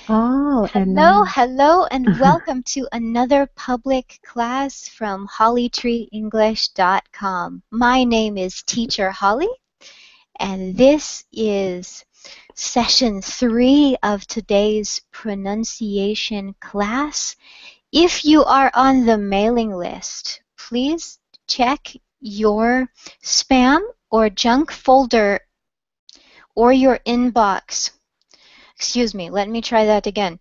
Oh, Hello, Anna. hello, and welcome to another public class from HollyTreeEnglish.com. My name is Teacher Holly, and this is session 3 of today's pronunciation class. If you are on the mailing list, please check your spam or junk folder or your inbox. Excuse me, let me try that again.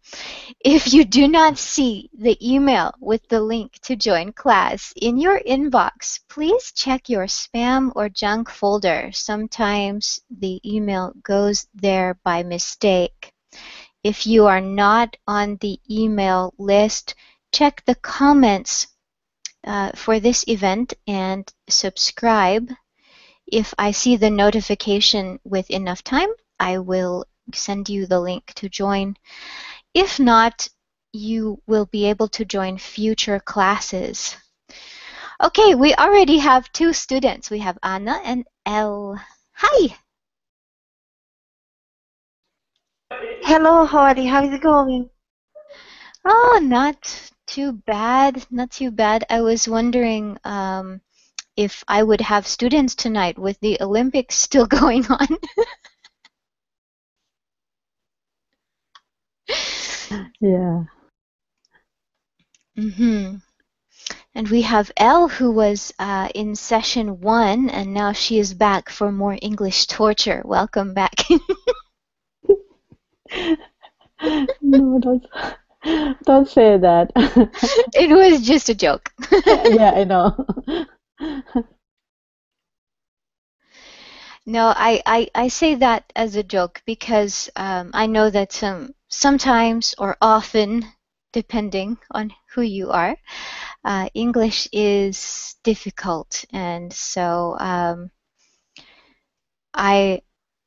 If you do not see the email with the link to join class in your inbox, please check your spam or junk folder. Sometimes the email goes there by mistake. If you are not on the email list, check the comments for this event and subscribe. If I see the notification with enough time, I will send you the link to join. If not, you will be able to join future classes. Okay, we already have 2 students. We have Anna and Elle. Hi! Hello, Holly. How is it going? Oh, not too bad. Not too bad. I was wondering if I would have students tonight with the Olympics still going on. Yeah. And we have Elle, who was in session 1, and now she is back for more English torture. Welcome back. No, don't say that. It was just a joke. Yeah, I know. No, I say that as a joke because I know that sometimes or often, depending on who you are, English is difficult. And so I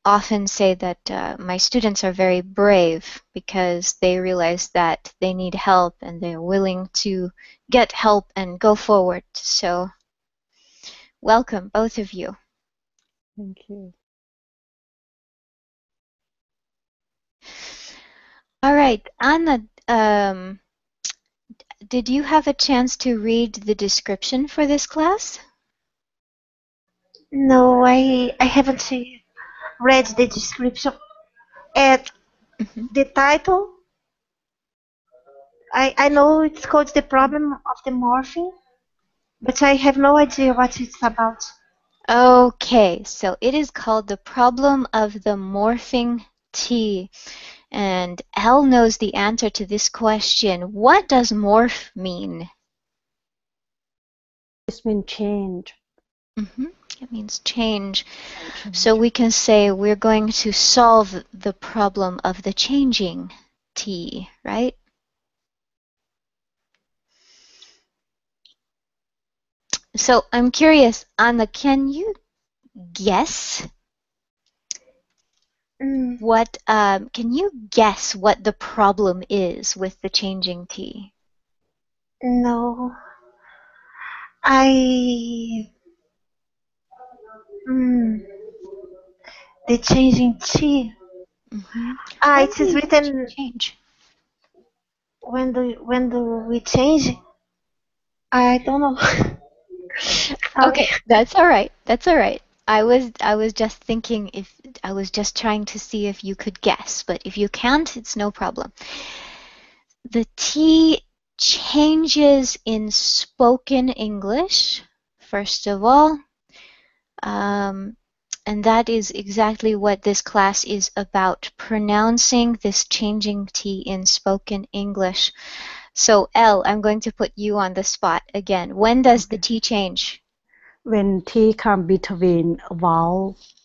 often say that my students are very brave because they realize that they need help and they're willing to get help and go forward. So welcome, both of you. Thank you. All right, Anna, did you have a chance to read the description for this class? No, I haven't read the description. And the title, I know it's called The Problem of the Morphing, but I have no idea what it's about. Okay, so it is called The Problem of the Morphing T. And Elle knows the answer to this question. What does morph mean? It means change. It means change. So we can say we're going to solve the problem of the changing T, right? So I'm curious, Anna, can you guess what can you guess what the problem is with the changing T? No, the changing T. It is written change. When do we change? I don't know. Okay, that's all right. That's all right. I was just thinking if I was just trying to see if you could guess, but if you can't, it's no problem. The T changes in spoken English, first of all, and that is exactly what this class is about, pronouncing this changing T in spoken English. So, Elle, I'm going to put you on the spot again. When does the T change? When T come between vowels.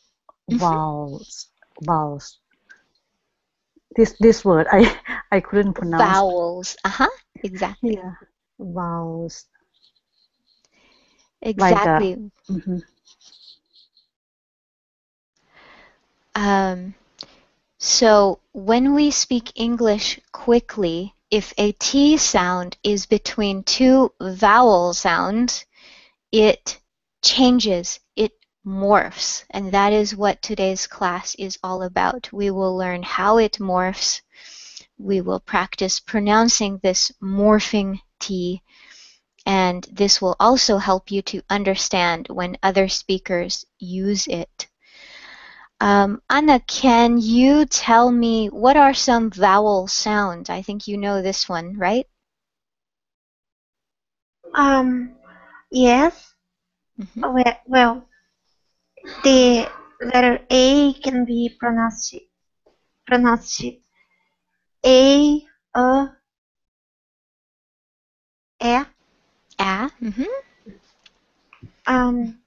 This word I couldn't pronounce. Vowels. Exactly. Yeah, vowels. Exactly. So when we speak English quickly, if a T sound is between 2 vowel sounds, it changes, it morphs, and that is what today's class is all about. We will learn how it morphs we will practice pronouncing this morphing T, and this will also help you to understand when other speakers use it. Anna, can you tell me what are some vowel sounds? I think you know this one, right? Yes. Well, the letter A can be pronounced A, E.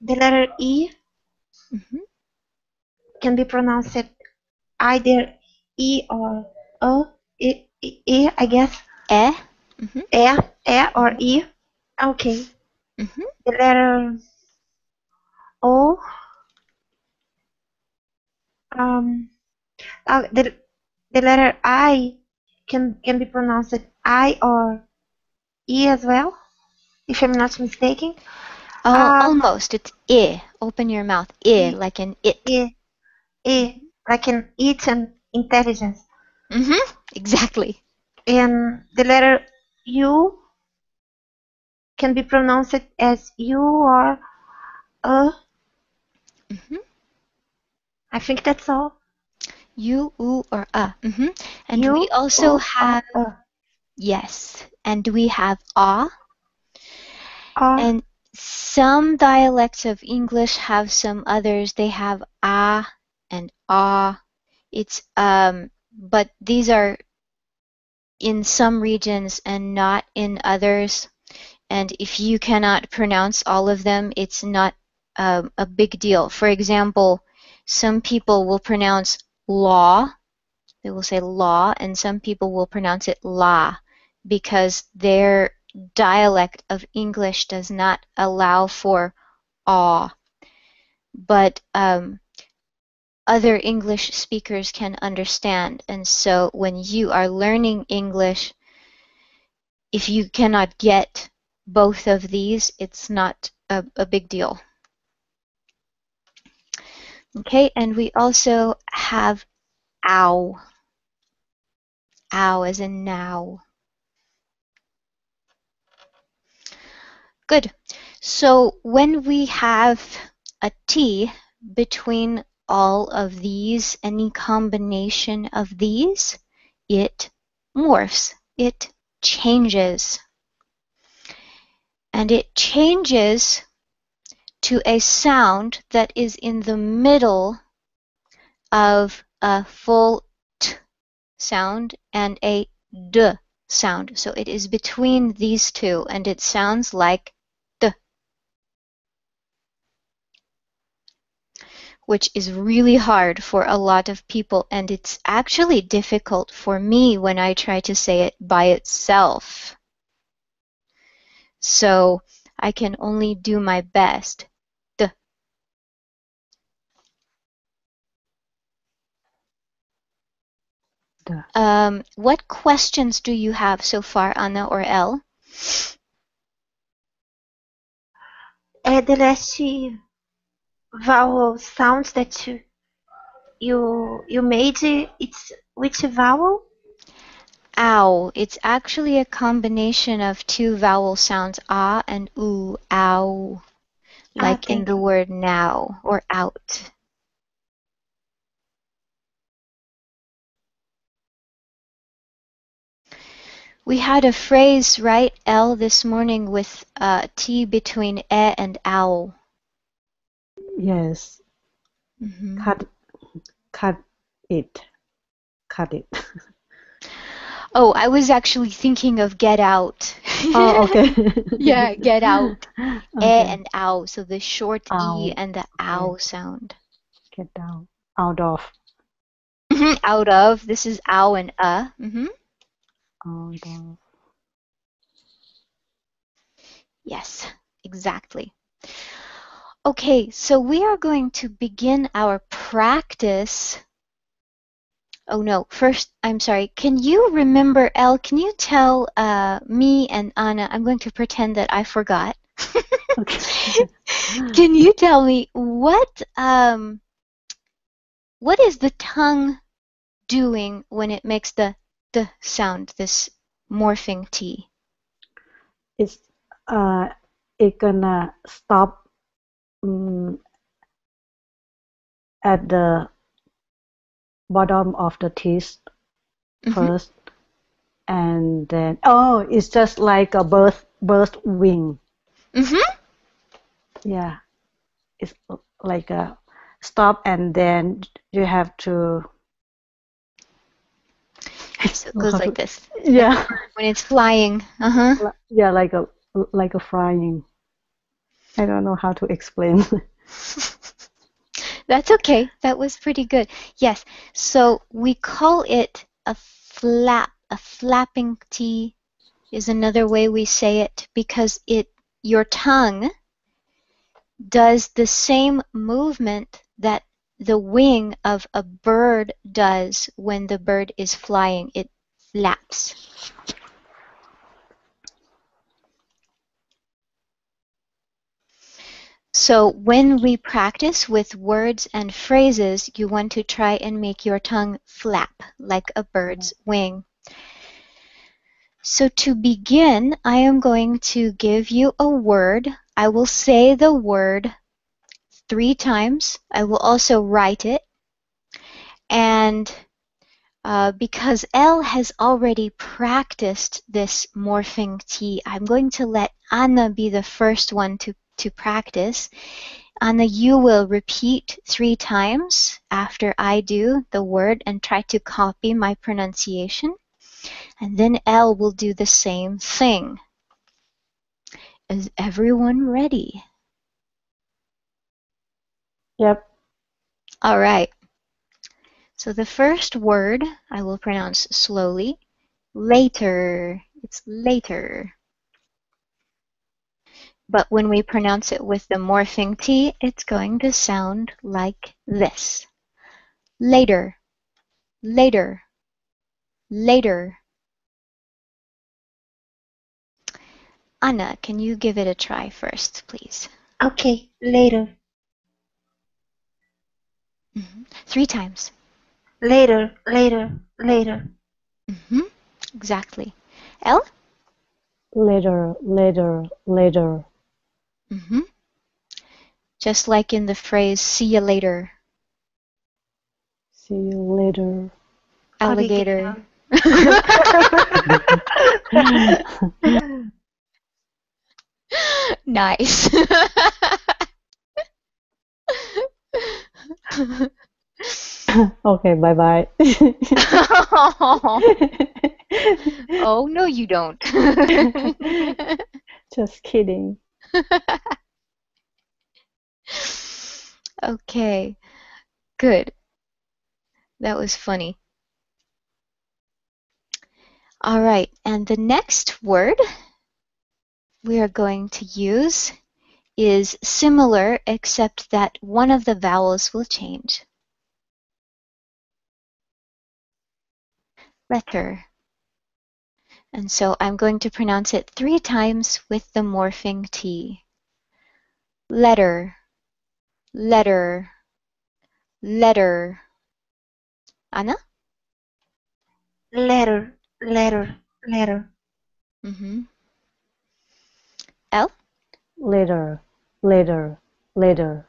The letter E can be pronounced either E or E, I guess. E or E. Okay. The letter O. The letter I can be pronounced I or E as well, if I'm not mistaken. Almost. It's I. Open your mouth. I, like an it. I, like an it and intelligence. Exactly. And the letter U can be pronounced as U or I think that's all. U, U, or And U, we also U, have, yes, and we have A. And some dialects of English have some others. They have A and A. It's, but these are in some regions and not in others. And if you cannot pronounce all of them, it's not a big deal. For example, some people will pronounce law. They will say law, and some people will pronounce it la, because their dialect of English does not allow for aw. But other English speakers can understand. And so when you are learning English, if you cannot get both of these, it's not a big deal. Okay, and we also have ow. Ow as in now. Good. So when we have a T between all of these, any combination of these, it morphs. It changes. And it changes to a sound that is in the middle of a full T sound and a D sound. So it is between these two, and it sounds like D, which is really hard for a lot of people, and it's actually difficult for me when I try to say it by itself. So I can only do my best. D. What questions do you have so far, Anna or Elle? The last vowel sounds that you made, it's which vowel? Ow. It's actually a combination of two vowel sounds, ah and oo, ow, like in the word now or out. We had a phrase, right, Elle, this morning with T between e and ow. Yes. Cut it. Oh, I was actually thinking of get out. Oh, okay. Yeah, get out. Okay. E and ow, so the short Ow. E and the ow sound. Get down. Out of. Out of. This is ow and Out of. Yes, exactly. Okay, so we are going to begin our practice. Oh no, first, I'm sorry. Can you remember, Elle, can you tell me and Anna, I'm going to pretend that I forgot. Okay. Can you tell me what is the tongue doing when it makes the the sound, this morphing T? It's it gonna stop at the bottom of the teeth first, and then it's just like a bird wing. Yeah, it's like a stop, and then you have to. So it goes like this. Yeah. When it's flying. Yeah, like a flying. I don't know how to explain. That's okay. That was pretty good. Yes. So we call it a flap. A flapping T is another way we say it because your tongue does the same movement that the wing of a bird does when the bird is flying. It flaps. So when we practice with words and phrases, you want to try and make your tongue flap like a bird's wing. So to begin, I am going to give you a word. I will say the word 3 times. I will also write it. And because Elle has already practiced this morphing T, I'm going to let Anna be the first one to practice. Anna, you will repeat 3 times after I do the word and try to copy my pronunciation. And then Elle will do the same thing. Is everyone ready? Yep. All right. So the first word I will pronounce slowly. Later. It's later. But when we pronounce it with the morphing T, it's going to sound like this. Later. Later. Later. Anna, can you give it a try first, please? Okay, later. 3 times. Later, later, later. Exactly. Elle? Later, later, later. Just like in the phrase, see you later. See you later. Alligator. Nice. Okay, bye-bye. Oh, no, you don't. Just kidding. Okay, good. That was funny. All right, and the next word we are going to use is similar, except that one of the vowels will change. Letter. And so I'm going to pronounce it 3 times with the morphing T. Letter, letter, letter. Anna? Letter, letter, letter. Elle? Later, later, later.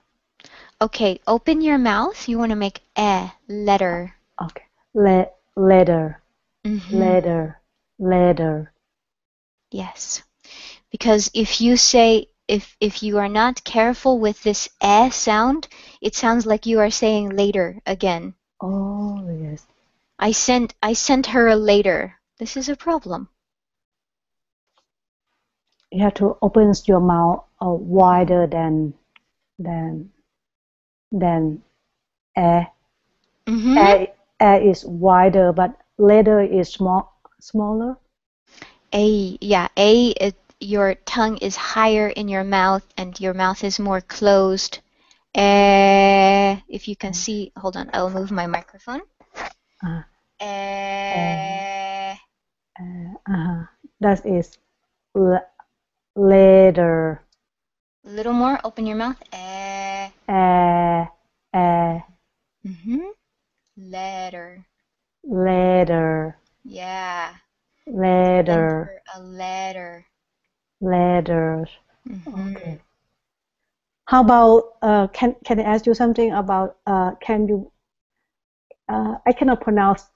Okay, open your mouth. You want to make letter. Okay. Later, later, later. Yes. Because if you say, if you are not careful with this sound, it sounds like you are saying later again. Oh, yes. I sent her a later. This is a problem. You have to open your mouth wider than air. Air is wider, but later is smaller. Your tongue is higher in your mouth and your mouth is more closed. If you can see, hold on, I'll move my microphone. That is later. A little more, open your mouth. Later. Later. Yeah. Letter. Enter a letter. Letters. Mm-hmm. Okay. How about can I ask you something about can you I cannot pronounce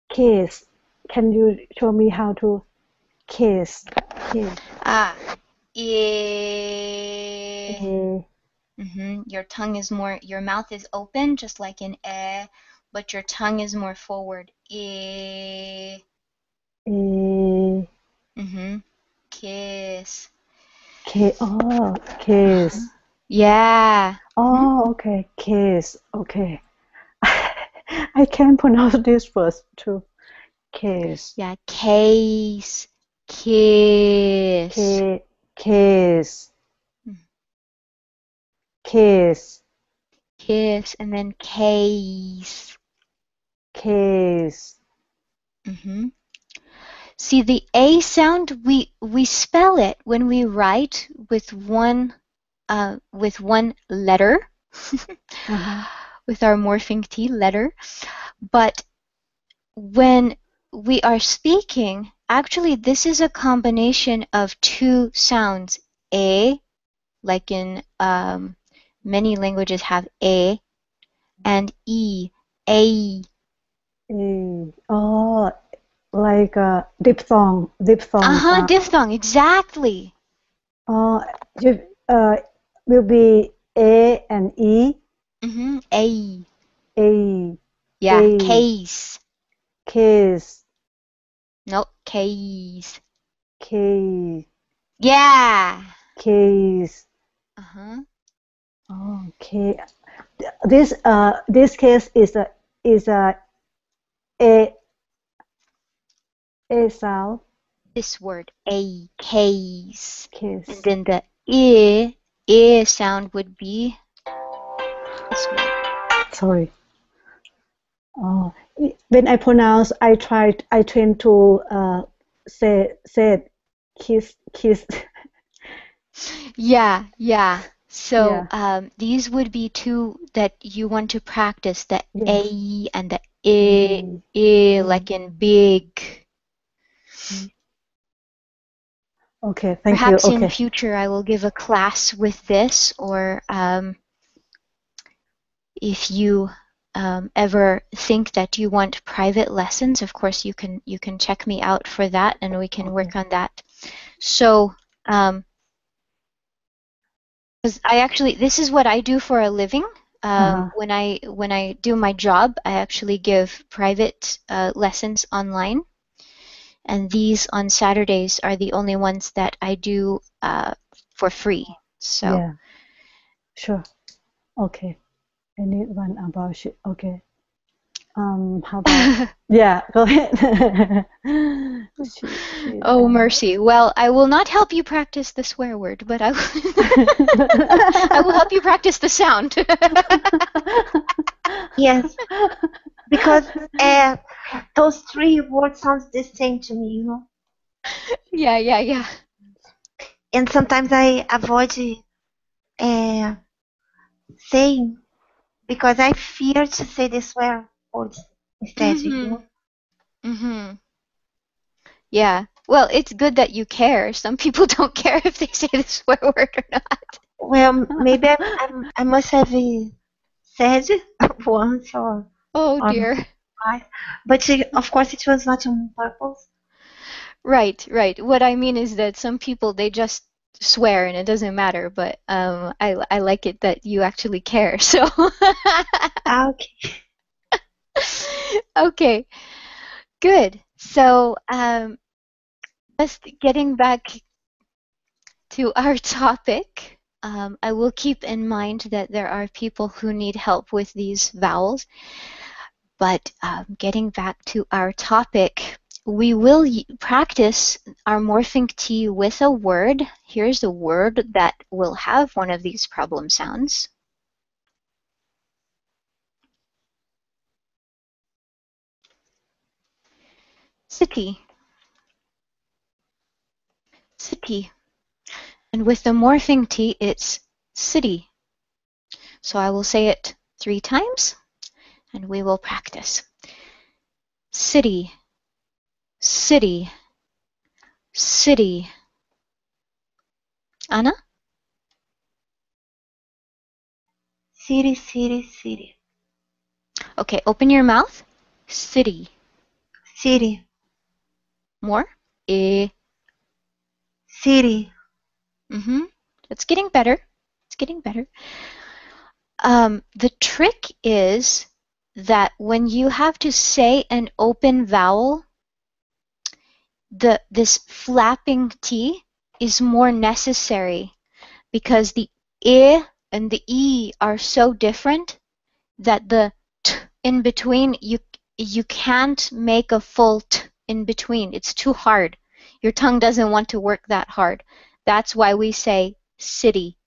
case. Can you show me how to case? Case. Ah. Your tongue is more, your mouth is open, just like in but your tongue is more forward. E, Kiss. oh, case. Yeah. Oh, okay, case. Okay. I can pronounce this first too. Case. Yeah, case. Kiss. Case. Case. Kiss, and then case. Case. See, the A sound, we spell it when we write with one letter, with our morphing T letter. But when we are speaking, actually this is a combination of two sounds. A, like in many languages have A, and E. A. Oh, like a diphthong. Diphthong sound. Diphthong, exactly. You, will be A and E. A. A. Yeah, A. case. Case. No, case. Case. Yeah. Case. Okay. This case is a sound. This word, a case. Case. And then the I sound would be this word. Sorry. Oh, when I pronounce, I tend to say kiss. Yeah, yeah. So Yeah. these would be two that you want to practice, the Yes. A and the I, like in big. Okay, thank Perhaps you. in Okay. future I will give a class with this, or if you ever think that you want private lessons, of course you can check me out for that, and we can work on that. So because this is what I do for a living. When I do my job, I actually give private lessons online, and these on Saturdays are the only ones that I do for free. So yeah, sure. Okay. I need one about shit. Okay. How about yeah, go ahead. Oh, mercy. Well, I will not help you practice the swear word, but I will, I will help you practice the sound. Yes, because those three words sounds the same to me, you know. Yeah. And sometimes I avoid saying because I fear to say the swear words instead, you know. Yeah. Well, it's good that you care. Some people don't care if they say the swear word or not. Well, maybe I must have said once Oh or dear. twice, but of course it was not on purpose. Right. What I mean is that some people, they just swear and it doesn't matter, but I like it that you actually care. So Okay. okay. Good. So just getting back to our topic, I will keep in mind that there are people who need help with these vowels. But getting back to our topic, we will practice our morphing T with a word. Here's a word that will have one of these problem sounds. City. City. And with the morphing T, it's city. So I will say it 3 times, and we will practice. City. city, city. Anna? City, city, city. Okay, open your mouth. City. City, More. Eh. city. It's getting better. It's getting better. The trick is that when you have to say an open vowel, this flapping T is more necessary because the I and the E are so different that the T in between, you can't make a full T in between. It's too hard. Your tongue doesn't want to work that hard. That's why we say city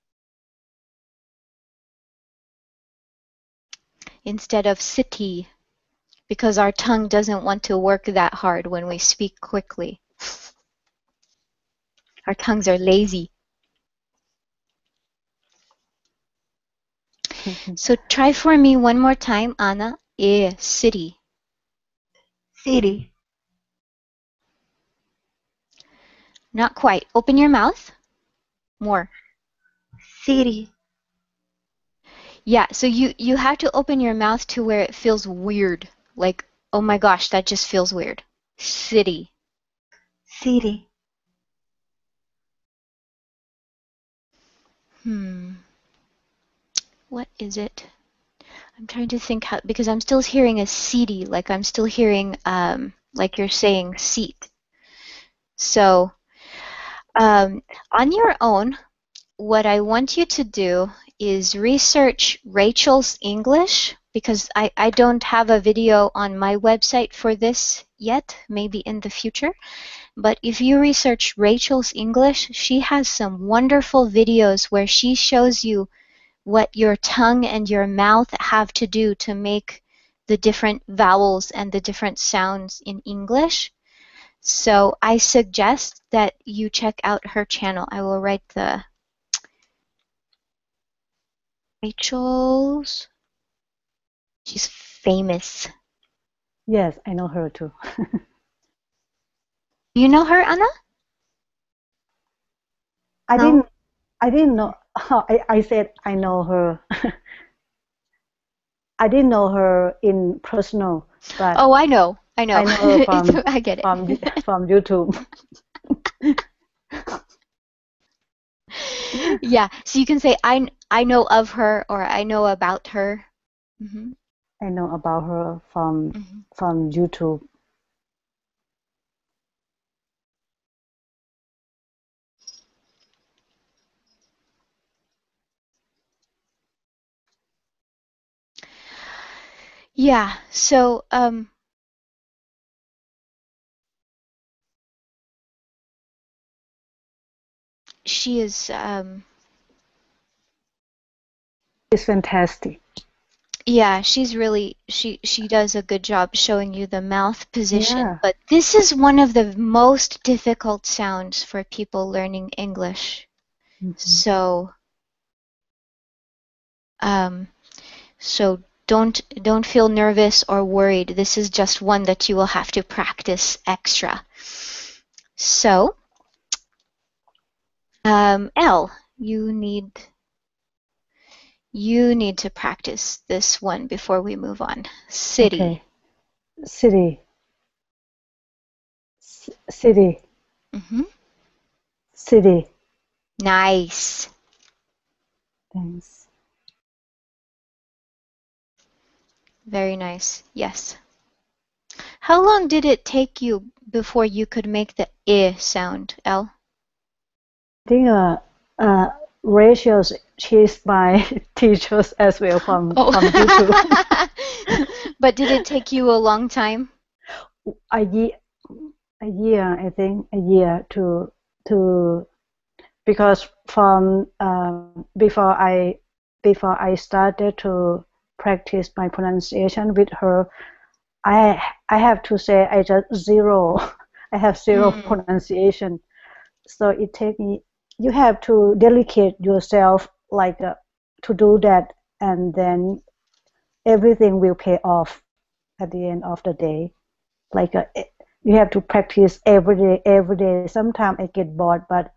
instead of city, because our tongue doesn't want to work that hard when we speak quickly. Our tongues are lazy. So try for me one more time, Anna. City. City, Not quite. Open your mouth. More. city, Yeah, so you have to open your mouth to where it feels weird. Like, oh my gosh, that just feels weird. City. city. What is it? I'm trying to think how, because I'm still hearing a city, like I'm still hearing, like you're saying seat. So, on your own, what I want you to do is research Rachel's English, because I don't have a video on my website for this yet, maybe in the future. But if you research Rachel's English, she has some wonderful videos where she shows you what your tongue and your mouth have to do to make the different vowels and the different sounds in English. So I suggest that you check out her channel. I will write the Rachel's. She's famous. Yes, I know her too. You know her, Anna? No. I didn't know. I said I know her. I didn't know her in personal, but Oh, I know. I know her I get it. from YouTube. Yeah, so you can say I know of her or I know about her. I know about her from YouTube. Yeah, so she is It's fantastic. yeah, she's really she does a good job showing you the mouth position, Yeah. but this is one of the most difficult sounds for people learning English. So so don't feel nervous or worried. This is just one that you will have to practice extra. So L, you need to practice this one before we move on. City. Okay. City. City. City. Nice. Thanks. Very nice. Yes. How long did it take you before you could make the I sound, L? I think Rachel's she's my teachers as well from YouTube. But did it take you a long time? a year, I think a year to because from before I started to practice my pronunciation with her, I have to say I just zero. I have zero pronunciation, so it takes me. You have to dedicate yourself like to do that, and then everything will pay off at the end of the day. Like You have to practice every day, every day. Sometimes I get bored, but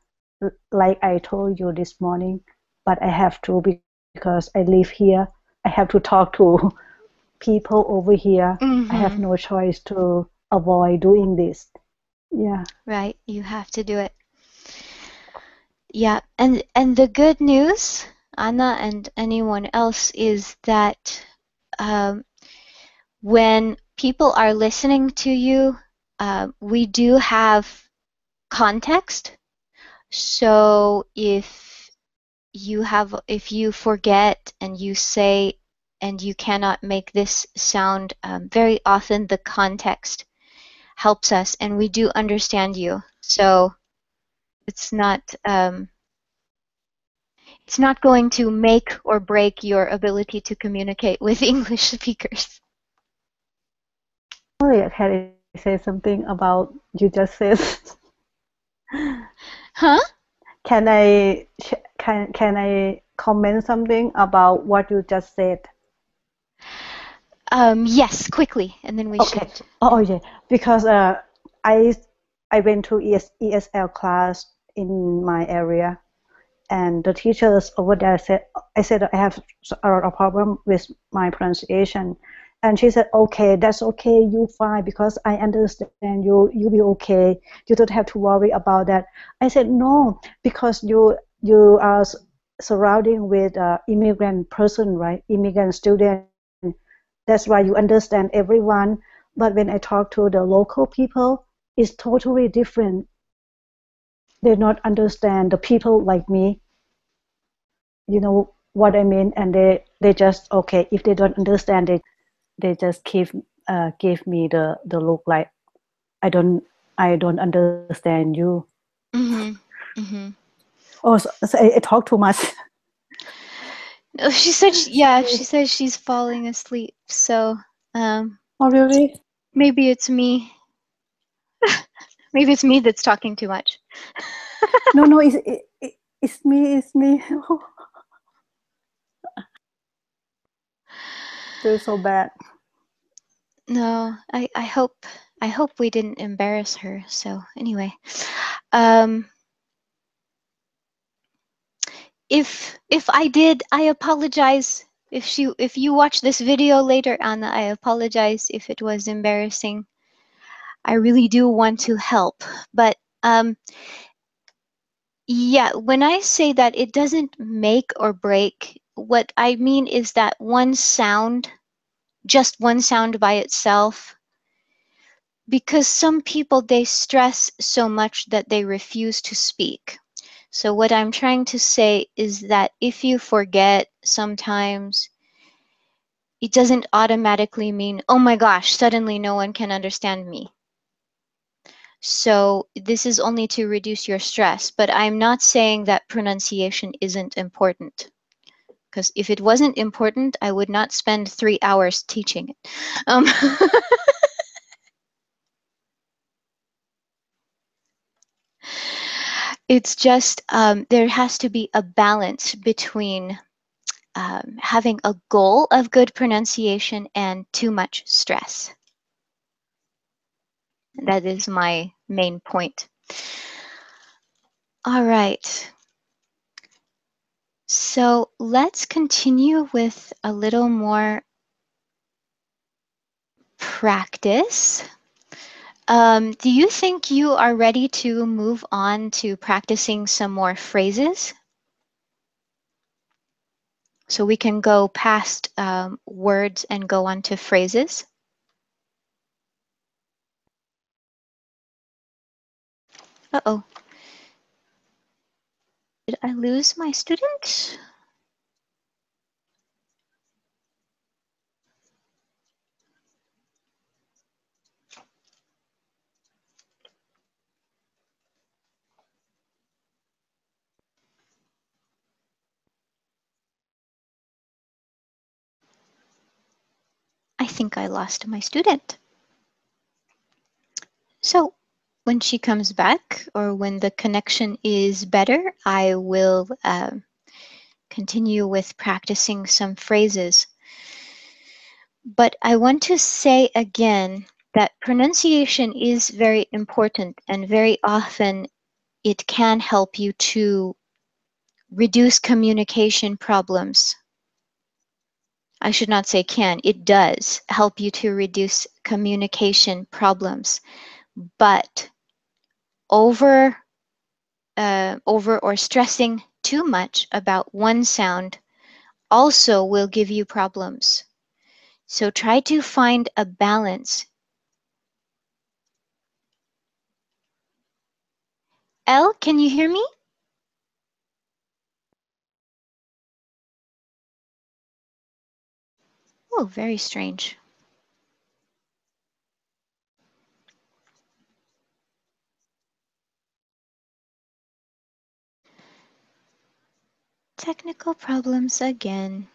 like I told you this morning, but I have to because I live here. I have to talk to people over here. I have Mm-hmm. no choice to avoid doing this. Yeah. Right, you have to do it. Yeah, and the good news, Anna and anyone else, is that um, when people are listening to you, we do have context. So if you forget and you say and you cannot make this sound, very often the context helps us, and we do understand you. So it's not going to make or break your ability to communicate with English speakers. Sorry, can I say something about you just said? Huh? Can I comment something about what you just said? Yes, quickly, and then we Okay. should. Oh Yeah. yeah, because I I went to ESL class in my area, and the teachers over there said I said I have a lot of problem with my pronunciation, and she said, okay, that's okay, you fine, because I understand you, you be okay, you don't have to worry about that. I said no, because you are surrounding with immigrant person, right, immigrant student, that's why you understand everyone. But when I talk to the local people, it's totally different. They not understand the people like me, you know what I mean, and they just okay, if they don't understand, they just give me the look like I don't I don't understand you. Mhm. Mhm. Oh, so I talk too much. Oh, she said, yeah, she Sorry. says she's falling asleep. So, um, Oh really? maybe it's me. Maybe it's me that's talking too much. No, it's me, it's me. They're so bad. No, I hope we didn't embarrass her. So anyway, um, if I did, I apologize. If you watch this video later, Anna, I apologize if it was embarrassing. I really do want to help, but yeah, when I say that it doesn't make or break, what I mean is that one sound, just one sound by itself, because some people they stress so much that they refuse to speak. So what I'm trying to say is that if you forget sometimes, it doesn't automatically mean, oh my gosh, suddenly no one can understand me. So this is only to reduce your stress, but I'm not saying that pronunciation isn't important. Because if it wasn't important, I would not spend 3 hours teaching it. Um, it's just there has to be a balance between having a goal of good pronunciation and too much stress. That is my main point. All right. So let's continue with a little more practice. Do you think you are ready to move on to practicing some more phrases? So we can go past words and go on to phrases. Uh-oh, did I lose my student? I think I lost my student. So when she comes back or when the connection is better, I will continue with practicing some phrases. But I want to say again that pronunciation is very important, and very often it can help you to reduce communication problems. I should not say can, it does help you to reduce communication problems, but over or stressing too much about one sound also will give you problems. So try to find a balance. Elle, can you hear me? Oh, very strange. Technical problems again.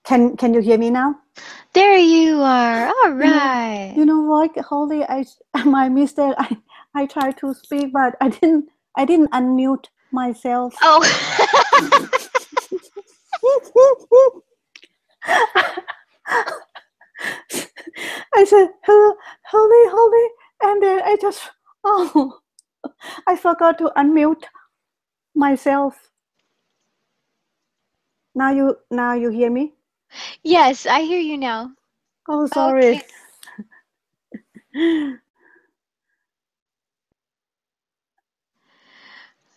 Can you hear me now? There you are. All You know, right. you know what, Holly? My mistake. I tried to speak, but I didn't unmute myself. Oh. I said hello, Holly, and then I forgot to unmute myself. Now you hear me? Yes, I hear you now. Oh, sorry. Okay.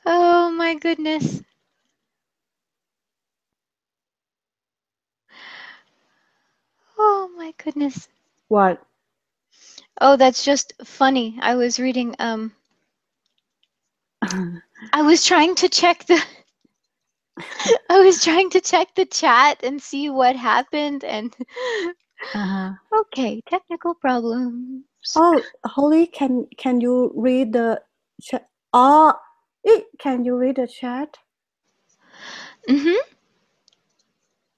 Oh my goodness. Oh my goodness. What? Oh, that's just funny. I was reading I was trying to check the I was trying to check the chat and see what happened, and okay, technical problems. Oh, Holly, can you read the chat? Can you read the chat?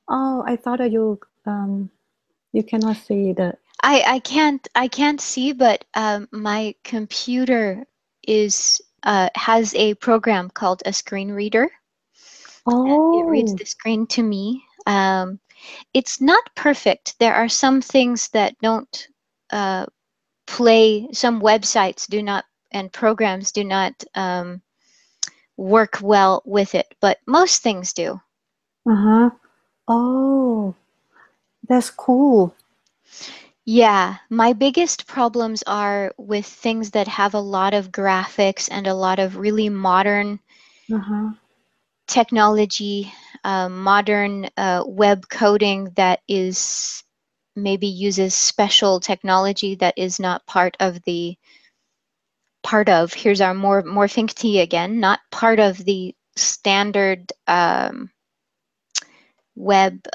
Oh, I thought that you cannot see the. I can't see, but my computer is has a program called a screen reader. And it reads Oh. the screen to me. It's not perfect. There are some things that don't play. Some websites do not, and programs do not work well with it, but most things do. Oh, that's cool. Yeah, my biggest problems are with things that have a lot of graphics and a lot of really modern technology, modern web coding that is maybe uses special technology that is not here's our morphing T again, not part of the standard web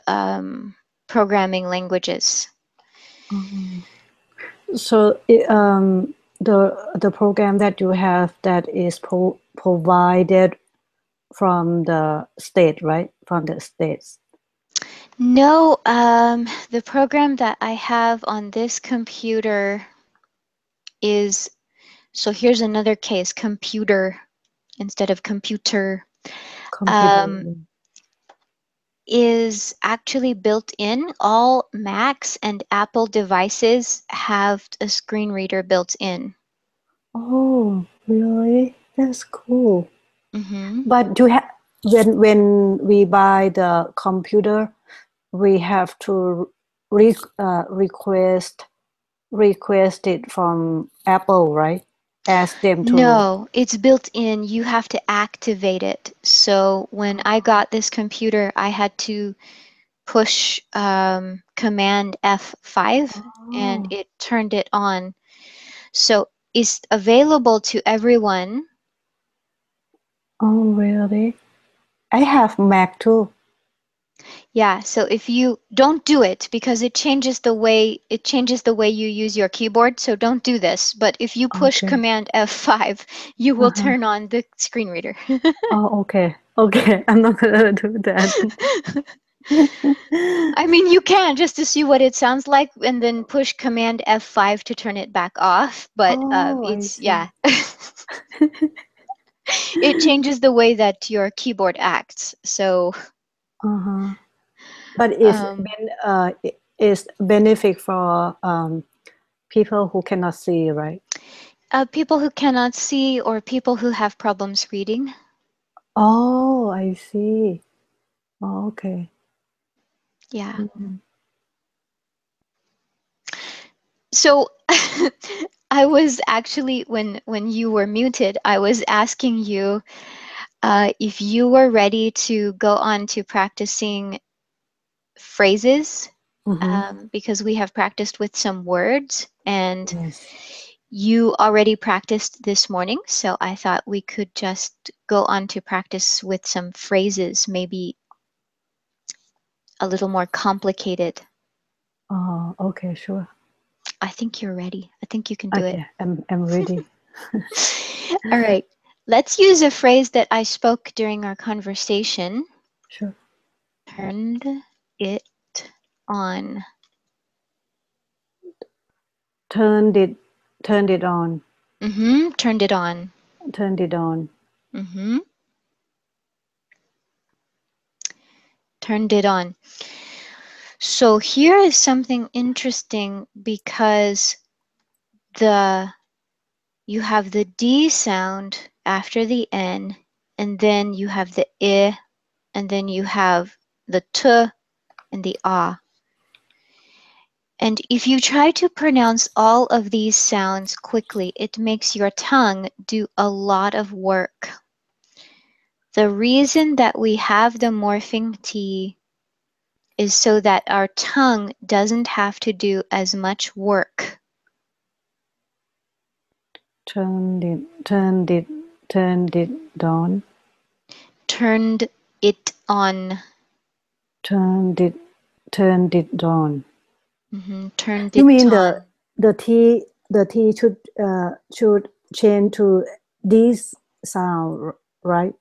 programming languages. So the program that you have, that is provided from the state, right? From the states. No, the program that I have on this computer is, so here's another case, computer instead of computer. Is actually built in. All Macs and Apple devices have a screen reader built in. Oh, really? That's cool. Mm-hmm. But when we buy the computer, we have to request it from Apple, right? Ask them to. No, it's built in. You have to activate it. So when I got this computer, I had to push Command F5 and it turned it on. So it's available to everyone. Oh, really? I have Mac too. Yeah, so if you don't do it, because it changes the way you use your keyboard, so don't do this. But if you push Command F5, you will turn on the screen reader. Oh, okay. I'm not gonna do that. I mean, you can just to see what it sounds like and then push Command F5 to turn it back off. But Oh, I it's, see. yeah, it changes the way that your keyboard acts. So, Uh-huh. But um, it's benefit for people who cannot see, right? people who cannot see or people who have problems reading. Oh, I see. Oh, okay. Yeah. Mhm. So I was actually, when you were muted, I was asking you if you were ready to go on to practicing phrases, Mhm. because we have practiced with some words and Yes. you already practiced this morning. So I thought we could just go on to practice with some phrases, maybe a little more complicated. Oh, okay, sure. I think you're ready. I think you can do it. Okay, I'm ready. All right. Let's use a phrase that I spoke during our conversation. Sure. Turned it on. Turned it turned it on. Turned it on. Turned it on. Turned it on. So here is something interesting because you have the D sound after the N, and then you have the I, and then you have the T and the A. And if you try to pronounce all of these sounds quickly, it makes your tongue do a lot of work. The reason that we have the morphing T is so that our tongue doesn't have to do as much work. Turned it turned it turned it on. Turned it on. Turned it on. Turned You it mean on. the T should change to this sound, right?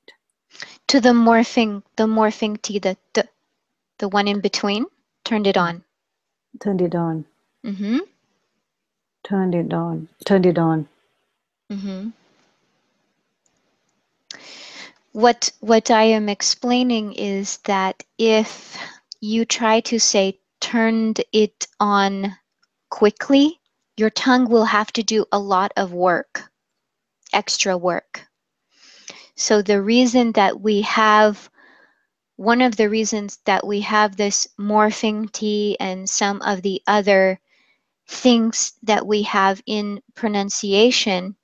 To the morphing T, the one in between. Turned it on. Turned it on. Mm-hmm. Turned it on. Turned it on. Mm-hmm. What I am explaining is that if you try to say turned it on quickly, your tongue will have to do a lot of work, extra work. So one of the reasons that we have this morphing T and some of the other things that we have in pronunciation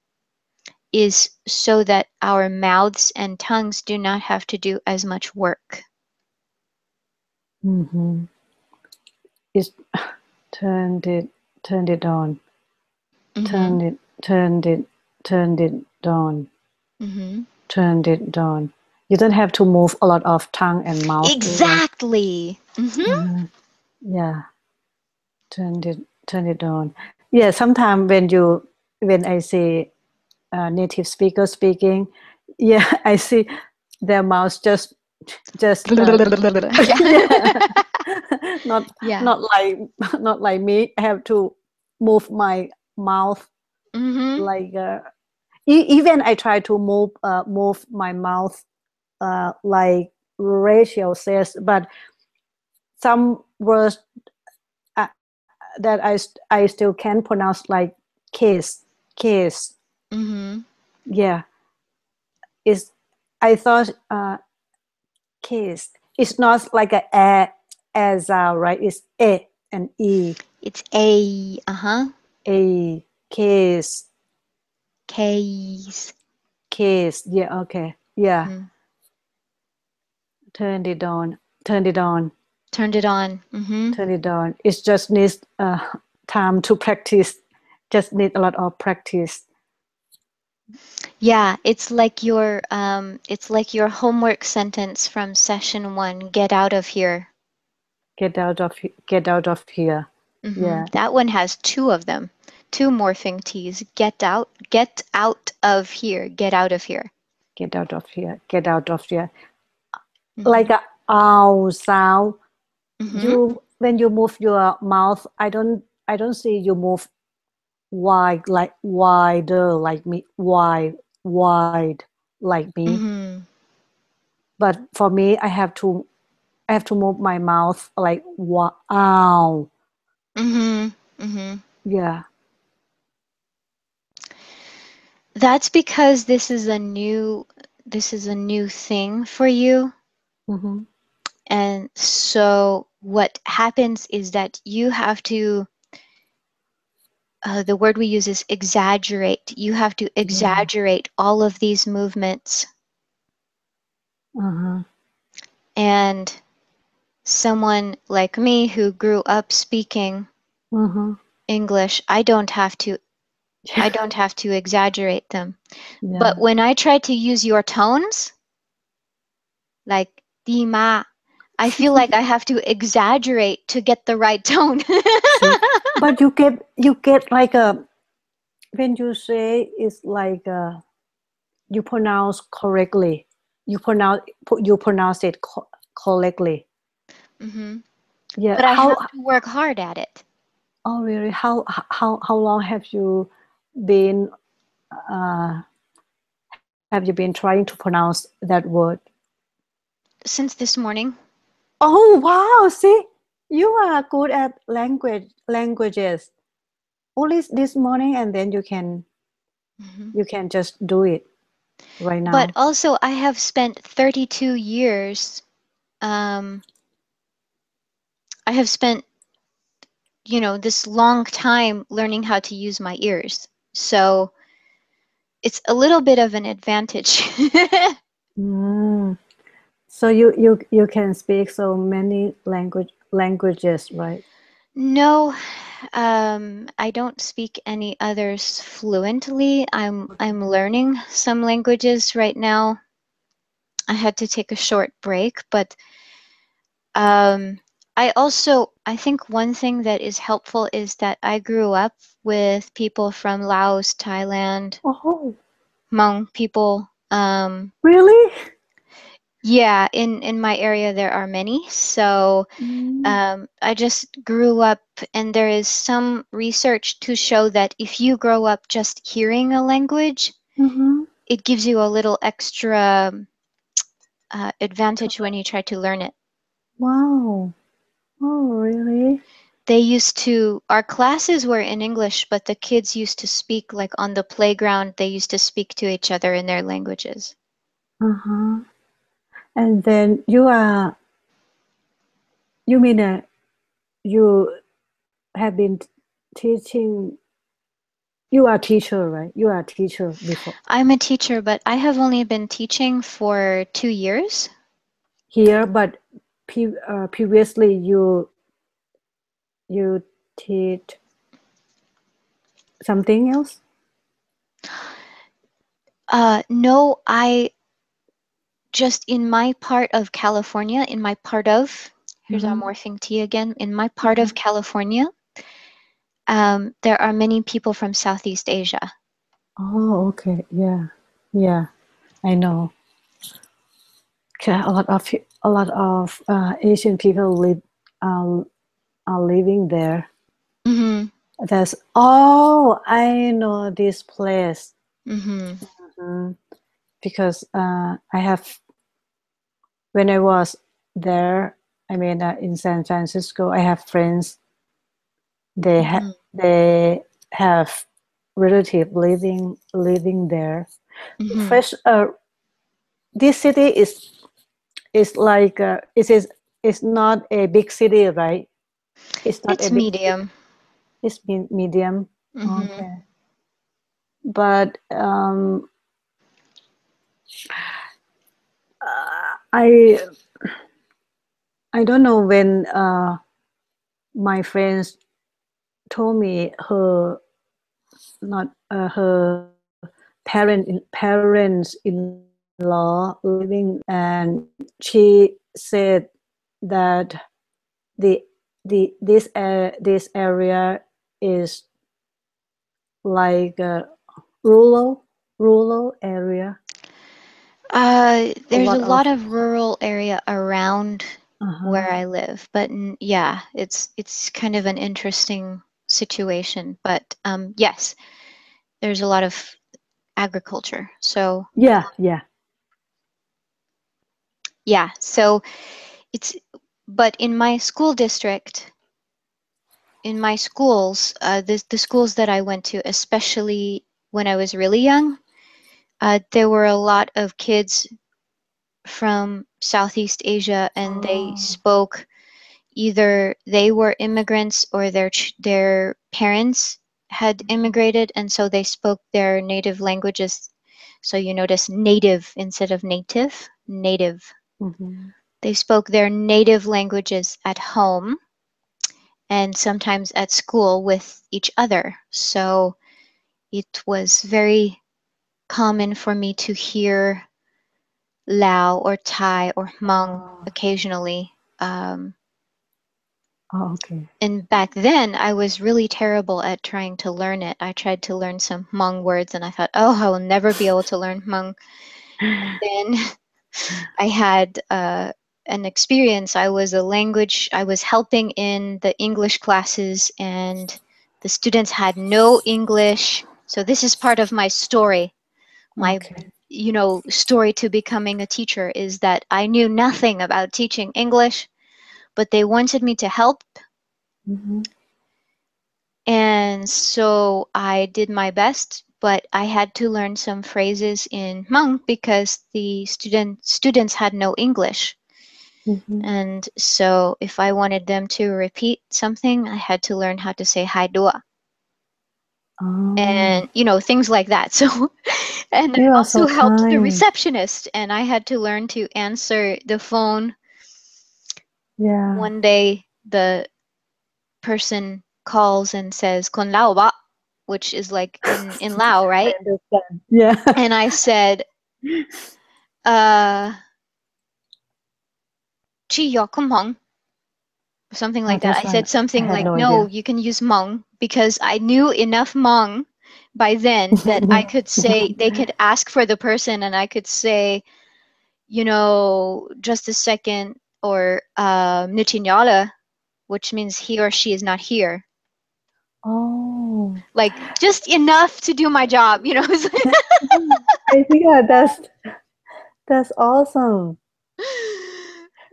is so that our mouths and tongues do not have to do as much work. Mm-hmm. It's turned it on. Turned it on. Turned it on. You don't have to move a lot of tongue and mouth too, right? Exactly. Yeah. Turned it on. Yeah, sometimes when I see native speaker speaking, yeah, I see their mouth just yeah, not Yeah. not like not like me. I have to move my mouth like even I try to move my mouth like Rachel says, but some words that I still can pronounce like case. Yeah, is I thought case. It's not like as right? It's a and e. It's a, A case. case. Case. Yeah. Okay. Yeah. Turned it on. Turned it on. Turned it on. Turn it on. It just needs time to practice. Just need a lot of practice. Yeah, it's like your homework sentence from session 1, get out of here. Get out of here. Yeah. That one has 2 of them. 2 morphing T's. Get out of here. Get out of here. Get out of here. Get out of here. Like a ow sound. when you move your mouth, I don't see you move wide, like wider like me, wide like me. But for me, I have to move my mouth like wow. Yeah. That's because this is a new thing for you. And so what happens is that you have to, the word we use is exaggerate. You have to exaggerate all of these movements. And someone like me who grew up speaking English, I don't have to exaggerate them. Yeah. But when I try to use your tones, like di ma, I feel like I have to exaggerate to get the right tone. See, but you get like a, when you say it's like you pronounce correctly. You pronounce it correctly. Yeah. But I have to work hard at it. Oh, really? How long have you been trying to pronounce that word? Since this morning. Oh, wow. See, you are good at languages. Only this morning, and then you can just do it right now. But also, I have spent 32 years. I have spent, this long time learning how to use my ears. So it's a little bit of an advantage. So you can speak so many languages, right? No, I don't speak any others fluently. I'm learning some languages right now. I had to take a short break, but I think one thing that is helpful is that I grew up with people from Laos, Thailand, Hmong people. Really? Yeah, in my area there are many. So I just grew up, and there is some research to show that if you grow up just hearing a language, it gives you a little extra advantage when you try to learn it. Wow. Oh, really? Our classes were in English, but the kids used to speak, like on the playground, they used to speak to each other in their languages. And then you mean you have been teaching, you are a teacher, right? You are a teacher before. I'm a teacher, but I have only been teaching for 2 years. Here, but previously you teach something else? No, I just in my part of California, here's our morphing T again, in my part of California, there are many people from Southeast Asia. Oh, okay. Yeah. Yeah. I know. Okay, a lot of Asian people are living there. I know this place. Because I have, when I was there, I mean in San Francisco, I have friends. They have relative living there. First, this city is like it's not a big city, right? It's not It's a big medium. city. It's medium. Okay. But I don't know when my friends told me her parents-in-law living, and she said that this area is like a rural area. There's a lot of rural area around where I live. But yeah, it's kind of an interesting situation. But yes, there's a lot of agriculture. So Yeah, yeah. yeah, so it's, but in my school district, in my schools, the schools that I went to, especially when I was really young, there were a lot of kids from Southeast Asia, and they Oh. spoke, either they were immigrants or their parents had immigrated, and so they spoke their native languages. So you notice native instead of native, native. Mm-hmm. They spoke their native languages at home and sometimes at school with each other. So it was very common for me to hear Lao or Thai or Hmong occasionally. Oh, okay. And back then, I was really terrible at trying to learn it. I tried to learn some Hmong words, and I thought, oh, I will never be able to learn Hmong. Then I had an experience. I was helping in the English classes, and the students had no English. So this is part of my story. My, Okay. story to becoming a teacher is that I knew nothing about teaching English, but they wanted me to help. Mm-hmm. And so I did my best, but I had to learn some phrases in Hmong because the students had no English. Mm-hmm. And so if I wanted them to repeat something, I had to learn how to say hai dua Oh, and things like that. So and I you are so also helped the kind. receptionist, and I had to learn to answer the phone. Yeah. One day the person calls and says "Con lao ba," which is like in Lao, I right? understand. Yeah. And I said, uh, "Chi yo kum hong," something Oh, like that. that's I right. said I something had like, no "No, idea. you can use Hmong," because I knew enough Hmong by then that I could say, they could ask for the person, and I could say, just a second, or "Nichinyala," which means he or she is not here. Oh, Like just enough to do my job. I think that's awesome.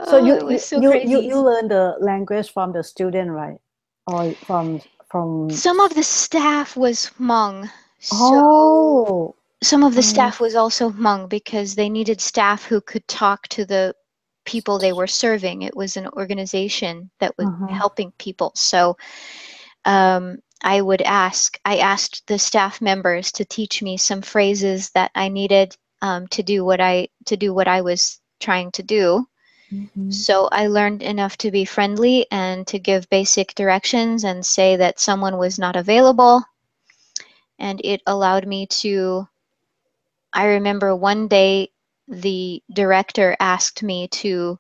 So Oh, it was so you crazy. learn the language from the student, right? Or from Some of the staff was Hmong, so oh, some of the oh, staff was also Hmong because they needed staff who could talk to the people they were serving. It was an organization that was uh-huh. helping people. So I asked the staff members to teach me some phrases that I needed to do what I was trying to do. Mm-hmm. So I learned enough to be friendly and to give basic directions and say that someone was not available. And it allowed me to, I remember one day the director asked me to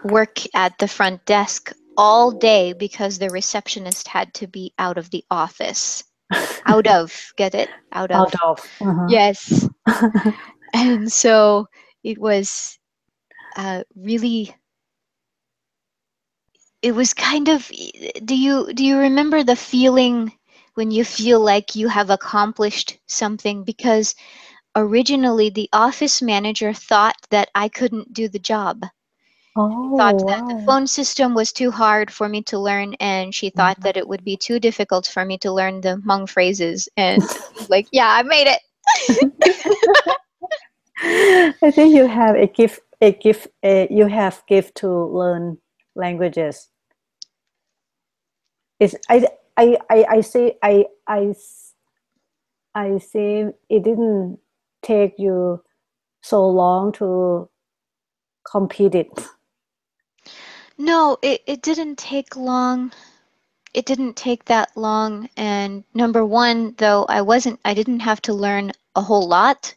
work at the front desk all day because the receptionist had to be out of the office. Out of, get it? Out Out of. of. Uh-huh. Yes. And so it was really, it was kind of, do you remember the feeling when you feel like you have accomplished something? Because originally the office manager thought that I couldn't do the job. She thought Oh, that the wow. phone system was too hard for me to learn, and she thought that it would be too difficult for me to learn the Hmong phrases. And I was like, yeah, I made it. I think you have you have gift to learn languages. It's I see I see it didn't take you so long to complete it. No, it didn't take long. It didn't take that long. And number one, though, I didn't have to learn a whole lot.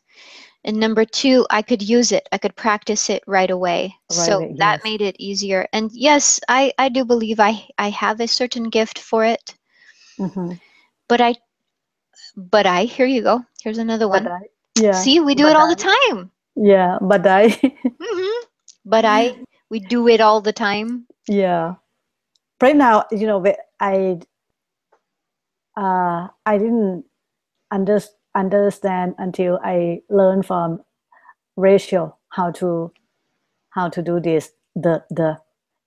And number two, I could use it. I could practice it right away. Right So away, that yes. made it easier. And yes, I do believe I have a certain gift for it. Mm-hmm. But here you go. Here's another But one. yeah, See, we do it but all the time. Yeah, but I Mm-hmm. But we do it all the time. yeah. Right now, I didn't under, understand until I learned from Rachel how to do this. The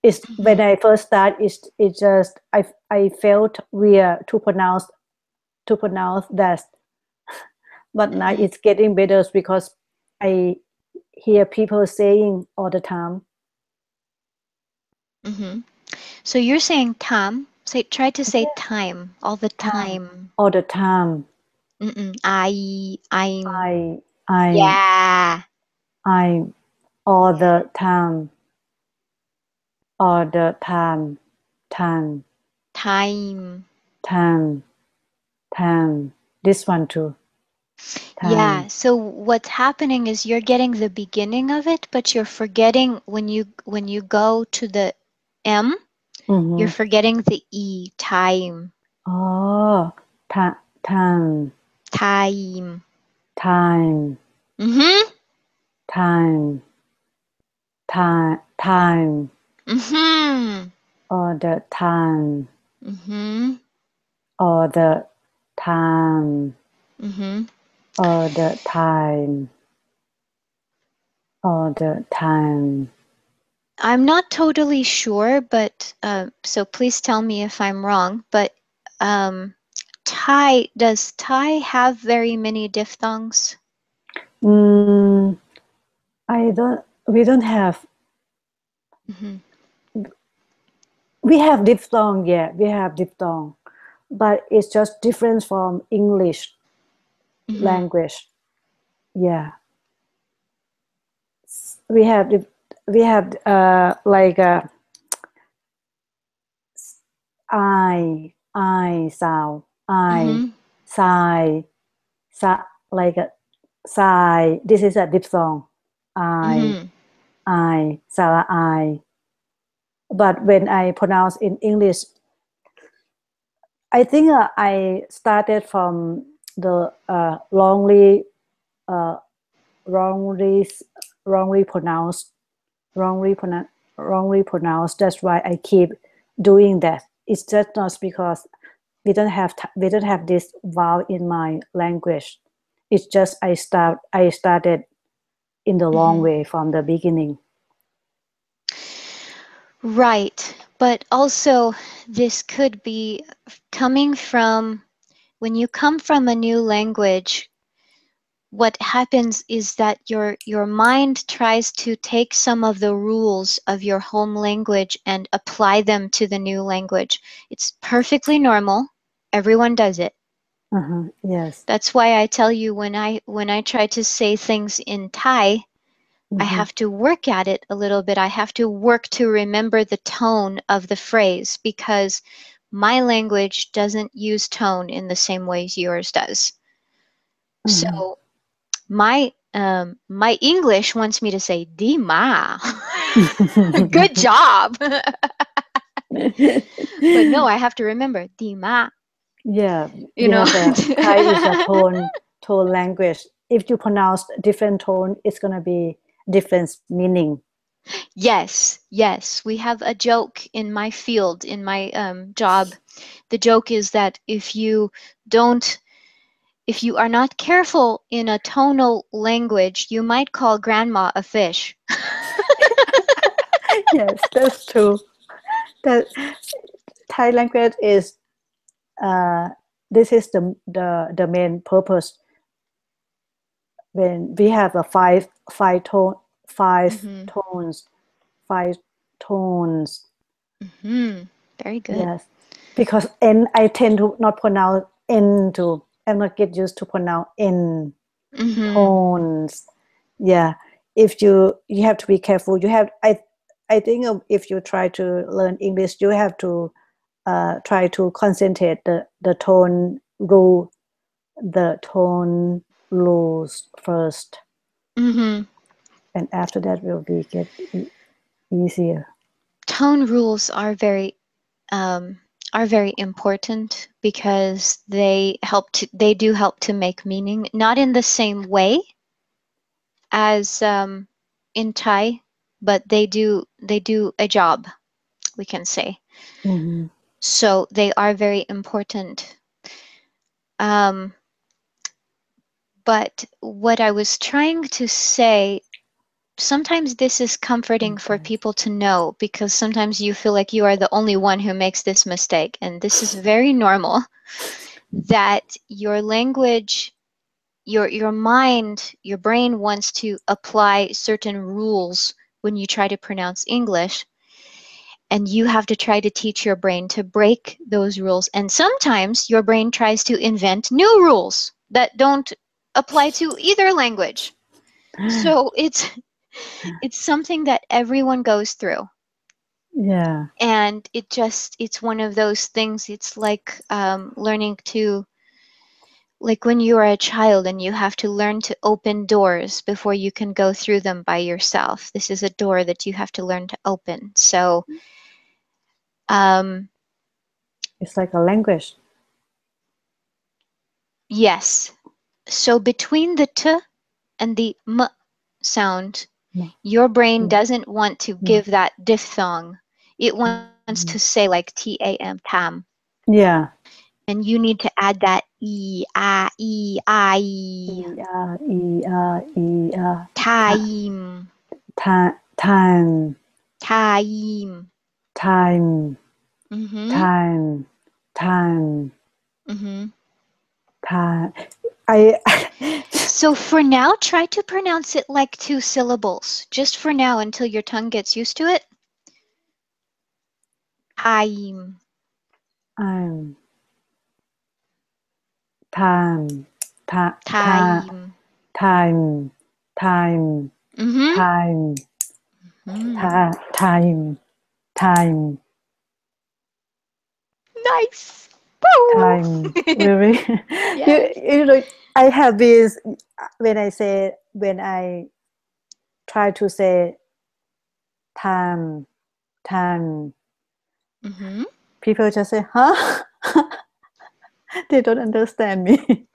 it's when Mm-hmm. I first start, it's just I felt weird to pronounce that, but now Mm-hmm. it's getting better because I hear people saying all the time. Mm-hmm. So you're saying time. Try to say Yeah, time all the time time. all the time. Mm-mm. I'm. I'm Yeah. I'm all the time, all the time, time, Time. time, time. This one too, Yeah. time. So what's happening is you're getting the beginning of it, but you're forgetting when you go to the M, you're Mm-hmm. forgetting the E. Time. Oh, time, Time. time, Mm-hmm. time, time, Mm-hmm. all the time, Mm-hmm. all the time, Mm-hmm. all the time, all the time. I'm not totally sure, but so please tell me if I'm wrong. But um, does Thai have very many diphthongs? Mm, I don't. We don't have. Mm-hmm. We have diphthong. Yeah, we have diphthong, but it's just different from English Mm-hmm. language. Yeah, we have we have like I sound I Mm-hmm. sigh sa like a sigh. This is a diphthong. I Mm-hmm. I Sarah I. But when I pronounce in English, I think I started from the uh, wrongly wrongly pronounced wrongly pronounced wrongly pronounced. That's why I keep doing that. It's just not because we don't have this vowel in my language. It's just I started in the wrong Mm-hmm. way from the beginning. Right. But also, this could be coming from when you come from a new language. What happens is that your mind tries to take some of the rules of your home language and apply them to the new language. It's perfectly normal. Everyone does it. Yes. That's why I tell you when I try to say things in Thai, I Mm-hmm. have to work at it a little bit. I have to work to remember the tone of the phrase because my language doesn't use tone in the same ways yours does. Mm-hmm. So my English wants me to say di ma. Good job. But no, I have to remember di ma, Yeah, you we know. have a Thai is a tone language. If you pronounce different tone, it's gonna be different meaning. Yes, yes. We have a joke in my field, in my job. The joke is that don't if you are not careful in a tonal language, you might call grandma a fish. Yes, that's true. That Thai language is uh, this is the main purpose when we have a five Mm-hmm. tones five tones. Mm-hmm. Very good. Yes, because N I tend to not pronounce N too. I'm not get used to pronounce N Mm-hmm. tones. Yeah, if you have to be careful. You have I think if you try to learn English, you have to try to concentrate the tone rule the tone rules first, Mm-hmm. and after that will be get easier. Tone rules um, are very important because they do help to make meaning, not in the same way, as in Thai, but they do a job, we can say. Mm-hmm. So they are very important. Um, but what I was trying to say, sometimes this is comforting for people to know, because sometimes you feel like you are the only one who makes this mistake, and this is very normal, that your language, your mind, your brain wants to apply certain rules when you try to pronounce English, and you have to try to teach your brain to break those rules. And sometimes your brain tries to invent new rules that don't apply to either language. So it's something that everyone goes through. Yeah. And it's one of those things. It's like learning to, like when you are a child and you have to learn to open doors before you can go through them by yourself. This is a door that you have to learn to open. So um, It's like a language. yes. So between the t and the m sound, No. your brain No. doesn't want to No. give that diphthong. It wants to Mm. say like tam, tam. Yeah. And you need to add that e, I, time, Time. time. Time. Mm-hmm. Time. Time. Mm-hmm. Time. I. So for now, try to pronounce it like 2 syllables, just for now until your tongue gets used to it. Time, I'm. Time. Time. time. Time. Time. Mm-hmm. Time. Mm. Time. Time. Nice. Woo! Time. Really. Yes. You know, I have this when I try to say time, time, Mm-hmm. people just say, huh? They don't understand me.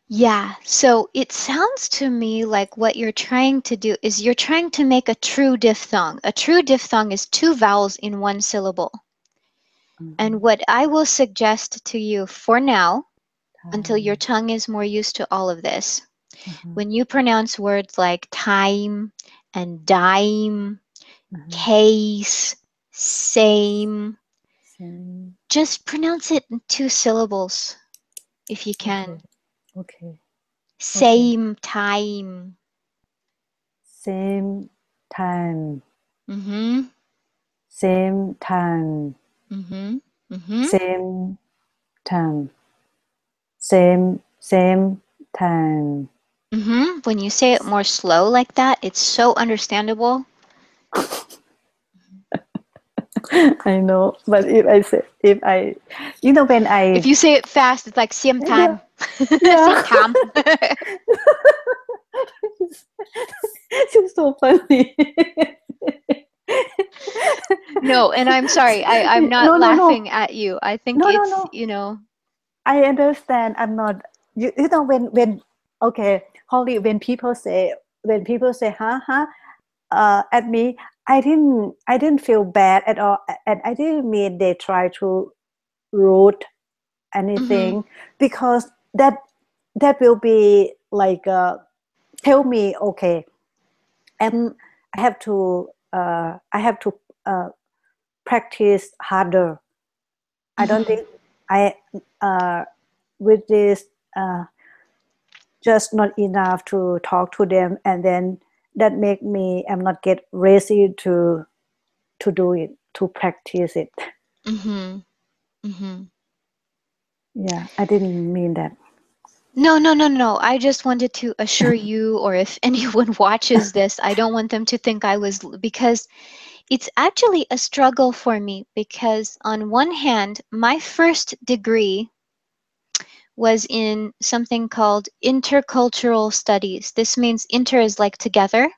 Yeah, so it sounds to me like what you're trying to do is you're trying to make a true diphthong. A true diphthong is 2 vowels in 1 syllable. And what I will suggest to you for now, until your Time. tongue is more used to all of this, Uh-huh. when you pronounce words like time and dime, Uh-huh. case, same, Same. just pronounce it in 2 syllables if you Okay. can. Okay. Okay. Same time. Same time. Mm-hmm. Same time. Mm-hmm. Mm-hmm. Same time. Same time. Mm-hmm. When you say it more slow like that, it's so understandable. I know, but if I, when If I, you say it fast, it's like same yeah, time. Same yeah. time. It's so funny. No, and I'm sorry. I'm not No, no, no, laughing at you. I think no, no, it's, no. I understand. I'm not. When okay, Holly. When people say huh huh at me, I didn't feel bad at all, and I didn't mean they try to rude mm-hmm. anything, because that will be like tell me, okay, and I have to uh, practice harder. I don't Mm-hmm. think I with this just not enough to talk to them, and then that make me I'm not get lazy to do it, to practice it. Mm-hmm. Mm-hmm. Yeah, I didn't mean that. No, no, no, no. I just wanted to assure you, or if anyone watches this, I don't want them to think I was, because it's actually a struggle for me, because on one hand, my first degree was in something called intercultural studies. This means inter is like together.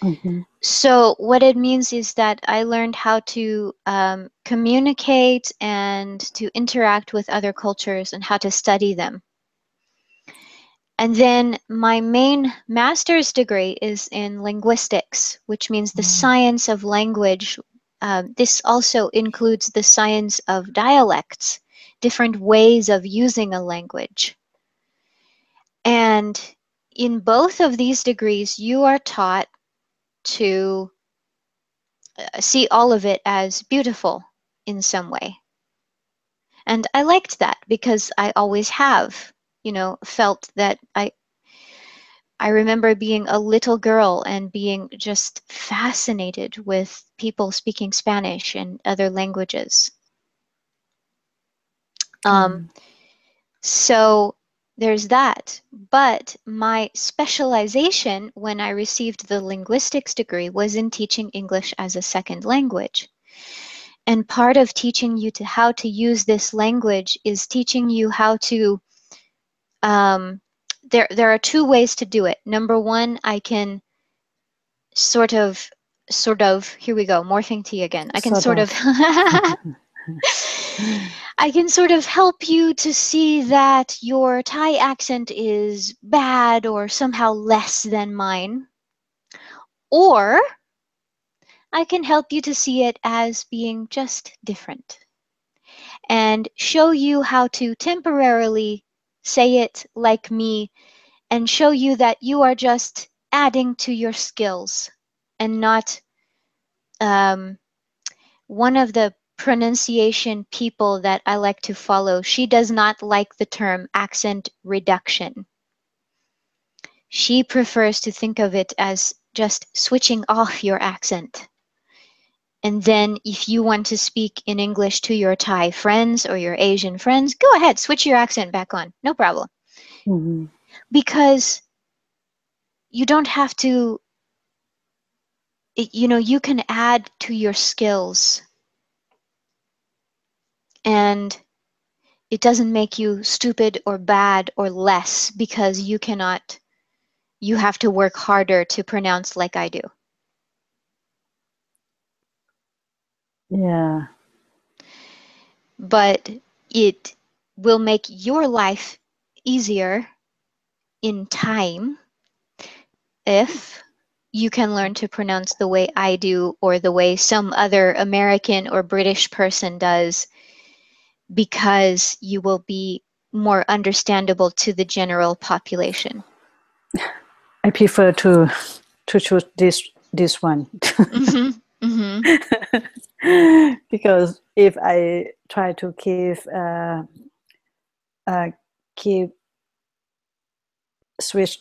Mm-hmm. So what it means is that I learned how to communicate and to interact with other cultures and how to study them. And then my main master's degree is in linguistics, which means the science of language. This also includes the science of dialects, different ways of using a language. And in both of these degrees, you are taught to see all of it as beautiful in some way. And I liked that because I always have, felt that I remember being a little girl and being just fascinated with people speaking Spanish and other languages. So there's that. But my specialization when I received the linguistics degree was in teaching English as a second language. And part of teaching you how to use this language is teaching you how to, there are two ways to do it. Number one, I can sort of, here we go, morphing tea again. I can sort of I can sort of help you to see that your Thai accent is bad or somehow less than mine. Or I can help you to see it as being just different and show you how to temporarily say it like me and show you that you are just adding to your skills and not one of the pronunciation people that I like to follow, she does not like the term accent reduction. She prefers to think of it as just switching off your accent. And then if you want to speak in English to your Thai friends or your Asian friends, go ahead, switch your accent back on, no problem. Because you don't have to, you can add to your skills. And it doesn't make you stupid or bad or less because you have to work harder to pronounce like I do. Yeah. But it will make your life easier in time if you can learn to pronounce the way I do or the way some other American or British person does, because you will be more understandable to the general population. I prefer to choose this one. Because if I try to keep switch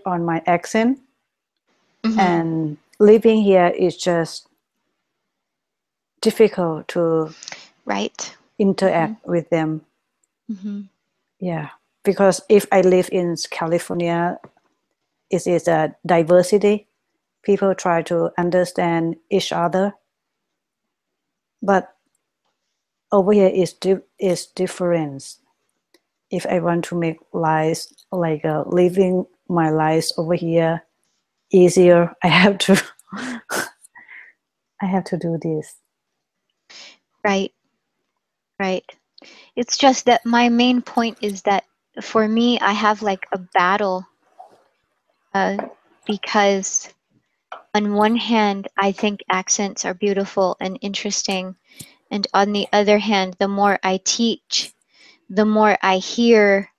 on my accent, and living here is just difficult to interact with them. Yeah, because if I live in California, it is a diversity. People try to understand each other, but over here is different. If I want to make lives like living my lives over here easier, I have to do this. Right. It's just that my main point is that for me, I have like a battle because on one hand, I think accents are beautiful and interesting. And on the other hand, the more I teach, the more I hear,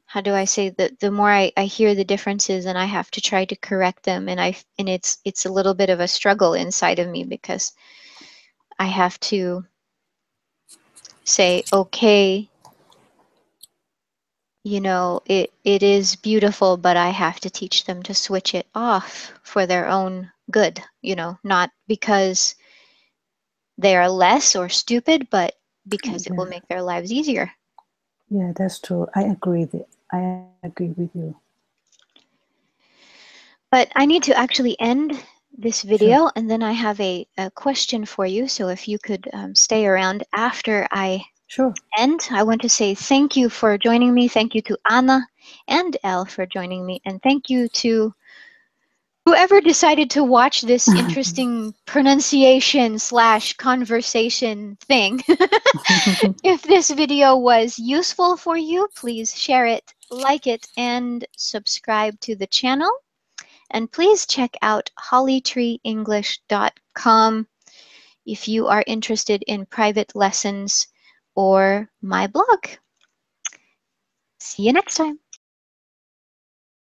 how do I say that? The more I hear the differences and I have to try to correct them. And it's a little bit of a struggle inside of me because I have to say, okay, it is beautiful, but I have to teach them to switch it off for their own good, not because they are less or stupid, but because it will make their lives easier. Yeah, that's true. I agree with you. But I need to actually end this video, and then I have a question for you. So if you could stay around after I end, I want to say thank you for joining me. Thank you to Anna and Elle for joining me. And thank you to whoever decided to watch this interesting pronunciation/conversation thing. If this video was useful for you, please share it like it, and subscribe to the channel. And please check out hollytreeenglish.com if you are interested in private lessons or my blog. See you next time.